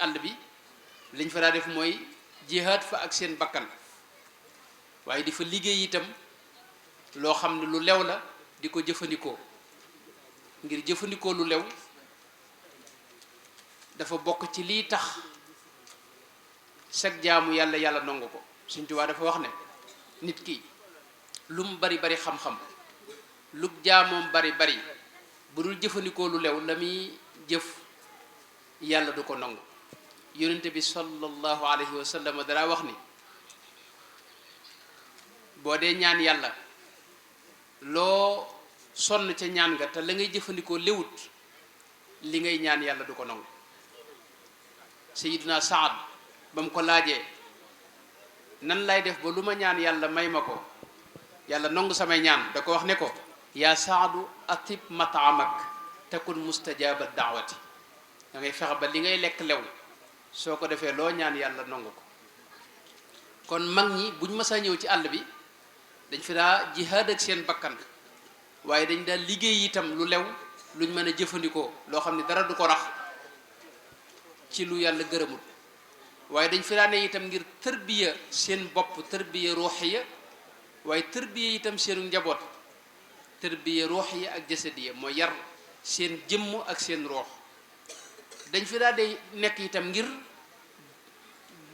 àll bi liñ fa daa def mooy jihaad fa ak seen bakkan waaye di fa liggéey itam loo xam ne lu lew la di ko jëfandikoo ngir jëfandikoo lu lew dafa bokk ci lii tax sag jaamu yàlla yàlla nangu ko. Sëñ Tuubaa dafa wax ne nit ki lu mu bari bari xam-xam lu jaamoom bari bari bu dul jëfandikoo lu lew la muy jëf yàlla du ko nangu. yonente bi sallallahu alayhi wa sallam dara wax ni boo dee ñaan yàlla loo sonn ca ñaan nga te la ngay jëfandikoo lewut li ngay ñaan yàlla du ko nangu. Sayyidina Saad ba mu ko laajee nan lay def ba lu ma ñaan yàlla may ma ko yàlla nangu samay ñaan da ko wax ne ko yaa Saadu atib mataamak takun mustajaba daawati da ngay fexe ba li ngay lekk lew soo ko defee loo ñaan yàlla nangu ko. kon mag ñi buñ mësaa ñëw ci àll bi dañ fi daa jihaad ak seen bakkan waaye dañ daa liggéey itam lu lew luñ mën a jëfandikoo loo xam ne dara du ko rax ci lu yàlla gërëmul. waaye dañ fi daa ne itam ngir tërbiya seen bopp tërbiya ruuxiya waaye tërbiya itam seenu njaboot tërbiya ruuxiya ak jasadiya mooy yar seen jëmm ak seen ruux. dañ fi daa day nekk itam ngir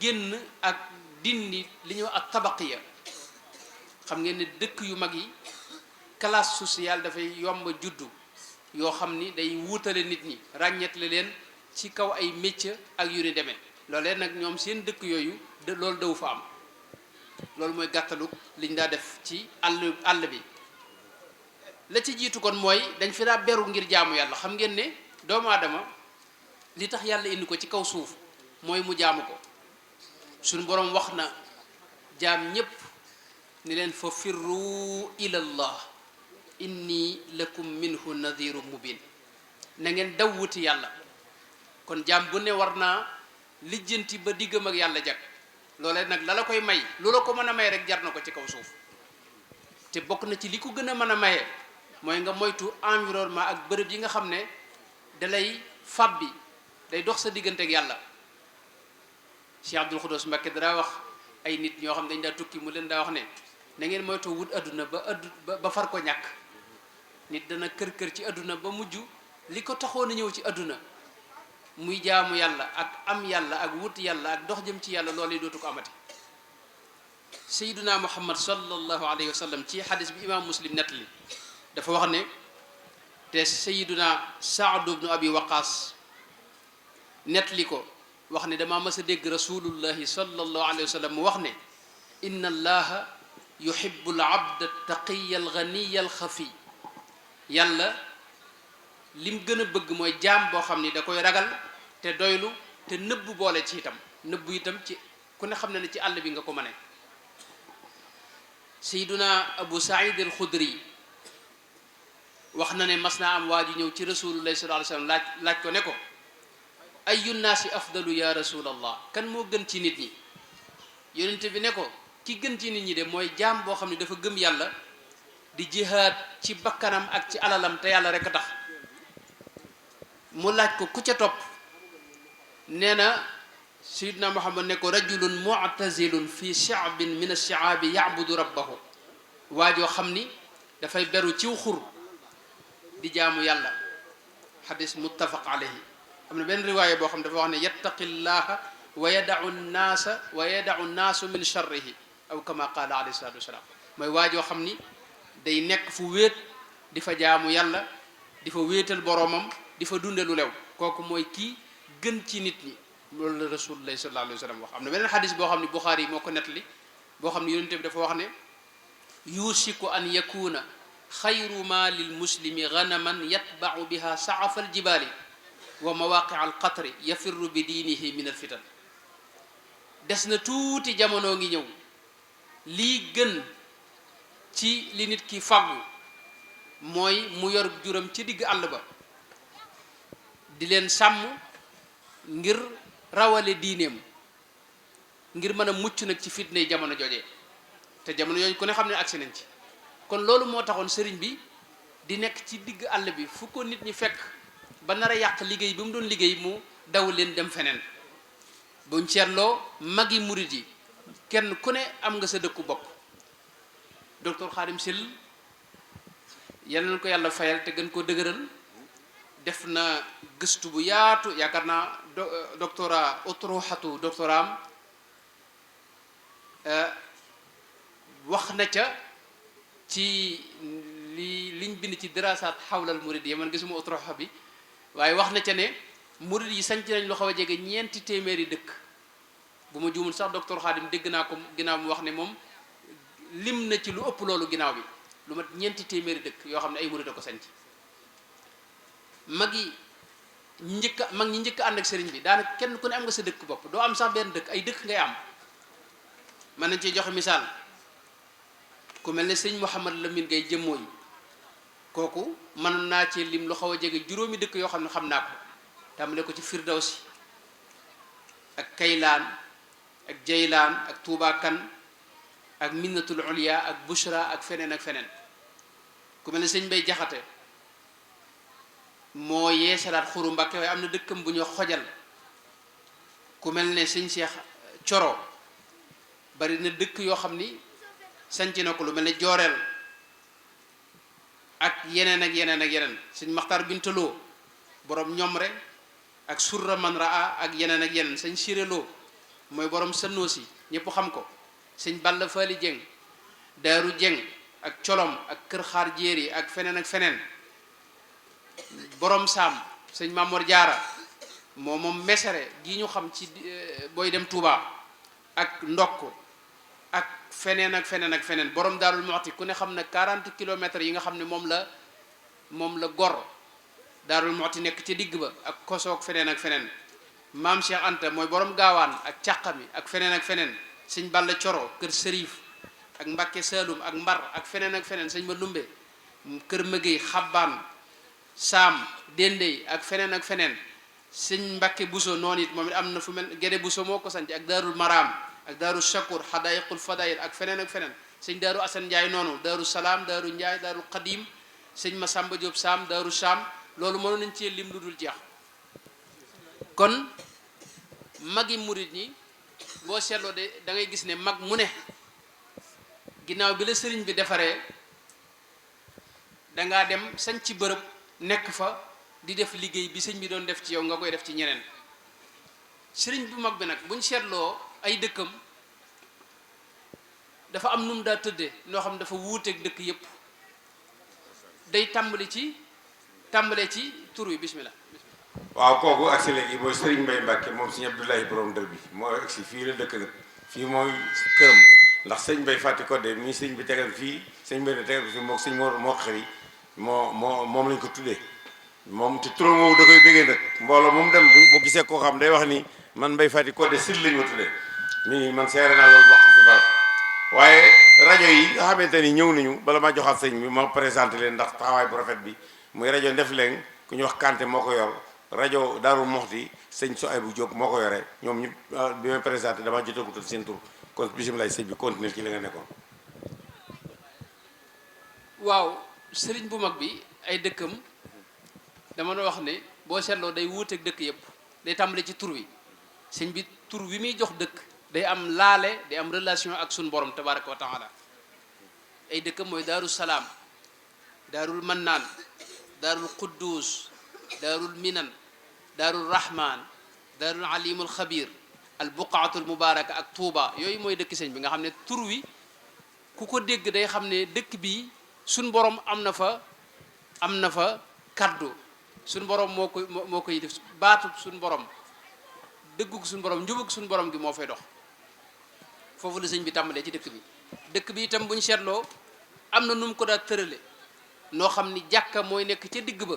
génn ak dindi li ñuy wax ak tabaqiya. xam ngeen ne dëkk yu mag yi classe sociale dafay yomb juddu yoo xam ni day wuutale nit ñi ràññetle leen ci kaw ay métier ak yu ni demee loolee nag ñoom seen dëkk yooyu loolu daw fa am. loolu mooy gàttalu liñ daa def ci àll bi. la ci jiitu kon mooy dañ fi daa beru ngir jaamu yàlla. xam ngeen ne doomu aadama li tax yàlla indi ko ci kaw suuf mooy mu jaamu ko. suñu boroom wax na jaam ñépp ni leen fa firru ilallah inni lakum minhu nadhiru mubin na ngeen daw wuti yàlla. kon jaam bu ne war naa lijjanti ba diggam ak yàlla jag. loolee nag la la koy may lu la ko mën a may rek jar na ko ci kaw suuf te bokk na ci li ko gën a mën a maye mooy nga moytu environnement ak bërëb yi nga xam ne dalay fàbbi day dox sa diggante ak yàlla. Cheikh Abdul Xudoos Mbakke dara wax ay nit ñoo xam dañ daa tukki mu leen daa wax ne na ngeen moytoo wut adduna ba far ko ñàkk. nit dana kër ci adduna ba mujj li ko taxoon a ñëw ci adduna muy jaamu yàlla ak am yàlla ak wut yàlla ak dox jëm ci yàlla loolu yi dootu ko amati. Sayyiduna Muhammad sallallahu alayhi wa sallam ci xadis bi imaam Muslim nettali dafa wax ne te Sayyiduna Saad ibnu Abi Waqaas nettali ko wax ne dama mës a dégg rasulullahi sallallahu alayhi wa sallam mu wax ne inna allaha yuhibbu al abda taqiya al ganiya al xafi. yàlla lim gën a bëgg mooy jaam boo xam ni da koy ragal te doylu te nëbbu boole ci itam nëbbu itam ci ku ne xam ne ci àll bi nga ko mëne. Sayyiduna Abu Saïd al Xudri wax na ne mas naa am waa ju ñëw ci rasulullahi sallallahu alayhi wa sallam laaj ko ne ko ayu naasi afdalu ya rasulallah kan moo gën ci nit ñi. yonente bi ne ko ki gën ci nit ñi de mooy jaam boo xam ne dafa gëm yàlla di jihaad ci bakkanam ak ci alalam te yàlla rek a tax. mu laaj ko ku ca topp nee na Sayyidina Muhammad ne ko rajulun mu'tazilun fi sha'bin min ash-sha'abi ya'budu rabbahu. waajoo xam ni dafay beru ciw xur di jaamu yàlla. xadis muttafaq alayhi. am na benn riwaaya boo xam dafa wax ne yattaqillaha wa yada'u nnaasa wa yada'u nnaasu min sharrihi aw kama qaala alayhi salaatu wasalaam. mooy waajoo xam ni day nekk fu wéet di fa jaamu yàlla di fa wéetal boroomam di fa dunde lu lew kooku mooy kii gën ci nit ñi. loolu la rasulullahi sallallahu alayhi wa sallam wax. am na beneen xadis boo xam ne Buxaari yi moo ko nettali boo xam ne yonente bi dafa wax ne yusiku an yakuna xayru ma lil muslimi ganaman yatba'u biha sa'afa al jibaali wa mawaqia al qatri yafirru bi diinihi min al fitan. des na tuuti jamono ngi ñëw lii gën ci li nit ki fàggu mooy mu yor juram ci digg àll ba di leen sàmm ngir rawale diineem ngir mën a mucc nag ci fitnay jamono jooje te jamono yooyu ku ne xam ne agsi nañ ci. kon loolu moo taxoon sëriñ bi di nekk ci digg àll bi fu ko nit ñi fekk ba nar a yàq liggéey bi mu doon liggéey mu daw leen dem feneen buñ seetloo magi murid yi kenn ku ne am nga sa dëkku bopp. docteur Khadim Sil yal na ko yàlla fayal te gën koo dëgëral def na gëstu bu yaatu yaakaar naa doctorat utruxatu doctoram wax na ca ci liñ bind ci dirasaat xawlal murid yi man gisuma utruxa bi waaye wax na ca ne murid yi sanc nañ lu xaw a jege ñeenti téeméeri dëkk bu ma juumul sax docteur Khadim dégg naa ko ginnaaw mu wax ne moom lim na ci lu ëpp loolu ginnaaw bi lu mat ñeenti téeméeri dëkk yoo xam ne ay murid a ko sanc mag ñi njëkk ànd ak sëriñ bi daanaka kenn ku ne am nga sa dëkk bopp doo am sax benn dëkk ay dëkk ngay am. mën nañ ci joxe misaal ku mel ne sëñ Mouhamad Lamine Gueye jëmmooy kooku mën naa ci lim lu xaw a jege juróomi dëkk yoo xam ne xam naa ko tàmbale ko ci Firdawsi ak Kaylaan ak Jaylaan ak Touba Kan ak Minnatul Ulya ak Bushra ak feneen ak feneen ku mel ne sëñ Bay Jaxate moo yeesalaat Xuru Mbàkke waaye am na dëkkam bu ñu xojal ku mel ne sëñ Cheikh Coro bari na dëkk yoo xam ni sanc na ko lu mel ne Jooreel ak yeneen ak yeneen ak yeneen sëñ Maxtaar Bintaloo borom Ñomre ak Surra Man Raa ak yeneen ak yeneen sëñ Siréloo mooy borom Sannoosi ñëpp xam ko sëñ Balla Faali Jeng Daaru Jeng ak Colom ak Kër Xaar Jéeri ak feneen ak feneen borom Saam sëñ Mamor Jaara moom Mesere gi ñu xam ci booy dem Touba ak Ndokk ak feneen ak feneen ak feneen borom Daarul Muxti ku ne xam ne 40 kilomètres yi nga xam ne moom la gor Daarul Muxti nekk ca digg ba ak Kosoog feneen ak feneen maam Cheikh Anta mooy borom gaawaan ak càqami ak feneen ak feneen sëñ Balla Coro kër Sërif ak Mbàkke Saalum ak Mbar ak feneen ak feneen sëñ ma Lumbe kër Mëgéy Xabbaan Saam Dendey ak feneen ak feneen sëñ Mbàkke Buso noonu it moom it am na fu mel Gédé Buso moo ko sanc ak Daarul Maraam ak Daaru Shakur Xadaayiqul Fadaayil ak feneen ak feneen sëñ Daaru Asan Njaay noonu Daaru Salaam Daaru Njaay Daaru Xadim sëñ Masamba Diop Saam Daaru Saam loolu mënoon nañ cee lim lu dul jeex kon magi murit ñi boo seetloo de da ngay gis ne mag mu ne ginnaaw bi la sëriñ bi defaree dangaa dem sañ ci bërëb nekk fa di def liggéey bi sëñ bi doon def ci yow nga koy def ci ñeneen sëriñ bu mag bi nag buñ seetloo ay dëkkam dafa am nu mu daa tëddee noo xam dafa wuuteeg dëkk yépp day tàmbalee ci tur wi bismillah waaw kooku agsi léegi mooy Serigne Mbaye Mbacke moom sëñ Abdoulaye borom dër bi moo agsi fii la dëkk nag fii mooy këram ndax sëñ Mbaye fàtti ko de mi sëñ bi tegal fii sëñ Mbaye tegal ko fii moom sëñ moo xëri moom lañ ko tuddee moom te turam woowu da koy bëggee nag mbooloo moom dem bu gisee koo xam day wax ni man Mbaye fàtti ko de sil lañ ma tuddee mi man seere naa loolu wax si barab waaye rajo yi nga xamante ni ñëw nañu bala ma joxaat sëñ bi ma présenté leen ndax taxawaay bu rafet bi muy rajo Ndefleng ku ñu wax Kanté moo ko yor rajo Daaru Moxti sëñ Soaybu Jóob moo ko yore ñoom ñu bi may présenté dama jotagutal seen tur kon bisimilah sëñ bi continuer ci li nga nekkoon. waaw sëriñ bu mag bi ay dëkkam dama doon wax ne boo seetloo day wuuteeg dëkk yëpp day tàmbale ci tur wi sëñ bi tur wi muy jox dëkk day am laale day am relation ak suñu borom tabaraka wa taala ay dëkkam mooy Daaru Salaam Daarul Mannaan Daarul Quddus Daarul Minan Daarul Rahman Daarul Alimul Xabir al Buqaatul Mubaraka ak Touba yooyu mooy dëkk sëñ bi nga xam ne tur wi ku ko dégg day xam ne dëkk bi suñ borom am na fa kaddu suñ borom moo koy def baatu suñ borom dëggug suñ borom njubug suñ borom gi moo fay dox foofu la sëñ bi tàmbalee ci dëkk bi itam bu ñu seetloo am na nu mu ko daa tërale noo xam ni jàkka mooy nekk ca digg ba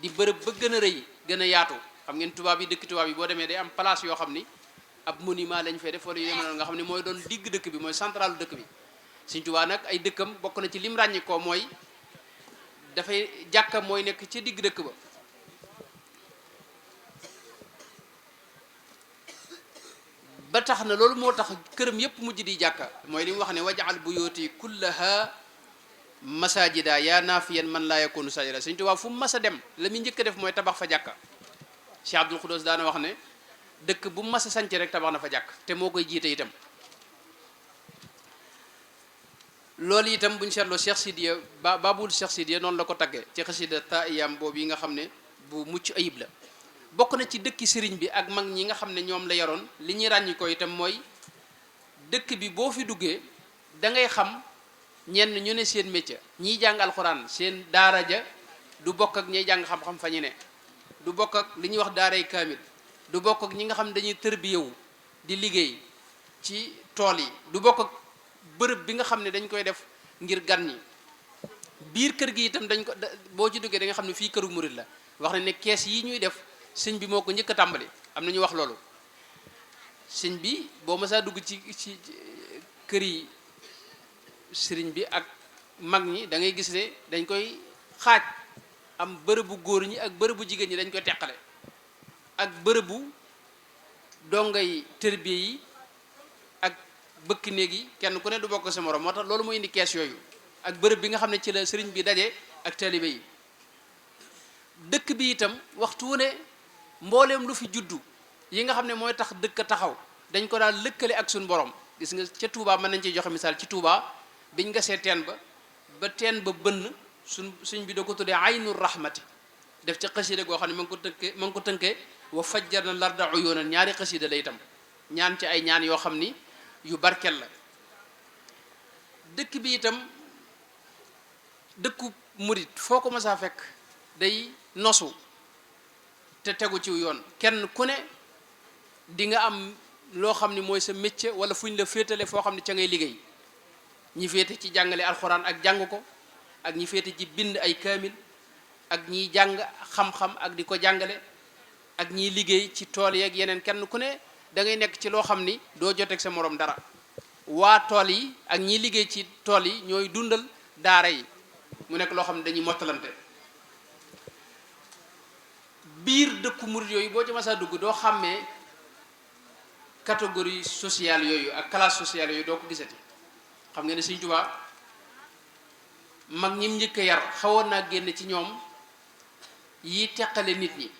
di bërëb ba gën a rëy gën a yaatu xam ngeen tubaab yi dëkk tubaab yi boo demee day am place yoo xam ni ab monument lañ fay def wala yu demee noonu nga xam ne mooy doon digg dëkk bi mooy centralu dëkk bi Sëñ Tuubaa nag ay dëkkam bokk na ci lim ràññi ko mooy dafay jàkka mooy nekk ca digg dëkk ba ba tax na loolu moo tax këram yépp mujj di jàkka mooy li mu wax ne wajaal buyooti kullaha masajida yaa naafiyan man laa yakunu sajida Sëñ Tuubaa fu mu mas a dem la muy njëkk a def mooy tabax fa jàkka Cheikh Abdul Xudoos daana wax ne dëkk bu mas a sanc rek tabax na fa jàkk te moo koy jiite itam. loolu itam buñ seetloo Cheikh Sidiya babul Cheikh Sidiya noonu la ko taggee ci xasida taayam boobu yi nga xam ne bu mucc ayib la. bokk na ci dëkki sëriñ bi ak mag ñi nga xam ne ñoom la yaroon li ñuy ràññi ko itam mooy dëkk bi boo fi duggee da ngay xam ñenn ñu ne seen métier ñiy jàng alxuraan seen daara ja du bokk ak ñiy jàng xam-xam fa ñu ne, du bokk ak li ñuy wax daaray kaamil, du bokk ak ñi nga xam ne dañuy tërbiyewu di liggéey ci tool yi, du bokk ak bërëb bi nga xam ne dañ koy def ngir gan ñi. biir kër gi itam dañ ko boo ci duggee da nga xam ne fii këru murid la. wax nañ ne kees yi ñuy def sëñ bi moo ko njëkk a tàmbali, am na ñu wax loolu. sëñ bi boo mësaa dugg ci kër yi sëriñ bi ak mag ñi da ngay gis ne dañ koy xaaj, am bërëbu góor ñi ak bërëbu jigéen ñi dañ koy teqale, ak bërëbu dongay tërbiye yi ak bëkk néeg yi, kenn ku ne du bokk sa morom. moo tax loolu moo indi kees yooyu ak bërëb bi nga xam ne ci la sëriñ bi daje ak taalibe yi. dëkk bi itam waxtu wu ne mbooleem lu fi juddu yi nga xam ne mooy tax dëkk taxaw dañ ko daal lëkkale ak suñu borom. gis nga ca Touba mën nañ ci joxe misaal ci Touba biñ gasee teen ba teen ba bënn suñ bi da ko tuddee aynur rahmati, def ca xasida goo xam ne ma ngi ko tënkee wa fajjarna larda uyunan. ñaari xasida la itam, ñaan ci ay ñaan yoo xam ni yu barkel la. dëkk bi itam dëkku murit foo ko mësaa fekk day nosu te tegu ci yoon. kenn ku ne di nga am loo xam ni mooy sa métier wala fu ñu la féetale foo xam ne ca ngay liggéey. ñi féete ci jàngale alxuraan ak jàng ko, ak ñi féete ci bind ay kaamil, ak ñiy jàng xam-xam ak di ko jàngale, ak ñiy liggéey ci tool yeeg yeneen. kenn ku ne da ngay nekk ci loo xam ni doo joteeg sa morom dara. waa tool yi ak ñiy liggéey ci tool yi ñooy dundal daara yi, mu nekk loo xam ne dañuy mottalante. biir dëkku murit yooyu boo ci masaa dugg doo xàmmee catégorie sociale yooyu ak classe sociale yooyu doo ko gisati. xam nga ne Sëñ Tuubaa mag ñim njëkk a yar xawoon naa génn ci ñoom yi teqale nit ñi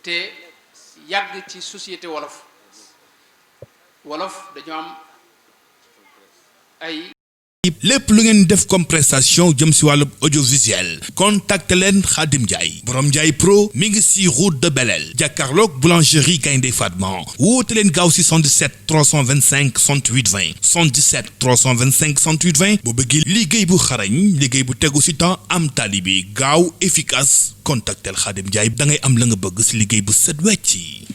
te yàgg ci société wolof dañoo am ay lépp lu ngeen def comme prestation jëm si wàllu audiovisuel contacte leen Khadim Ndiaye borom Ndiaye Pro mi ngi si route de Belel jàkkaarloog boulangerie Gaynde Fatma woote leen gaaw si 77 325 68 20 77 325 68 20 boo bëggee liggéey bu xarañ, liggéey bu tegu si temps, am talibi gaaw efficace contactel Khadim Ndiaye da ngay am la nga bëgg si liggéey bu set wecc.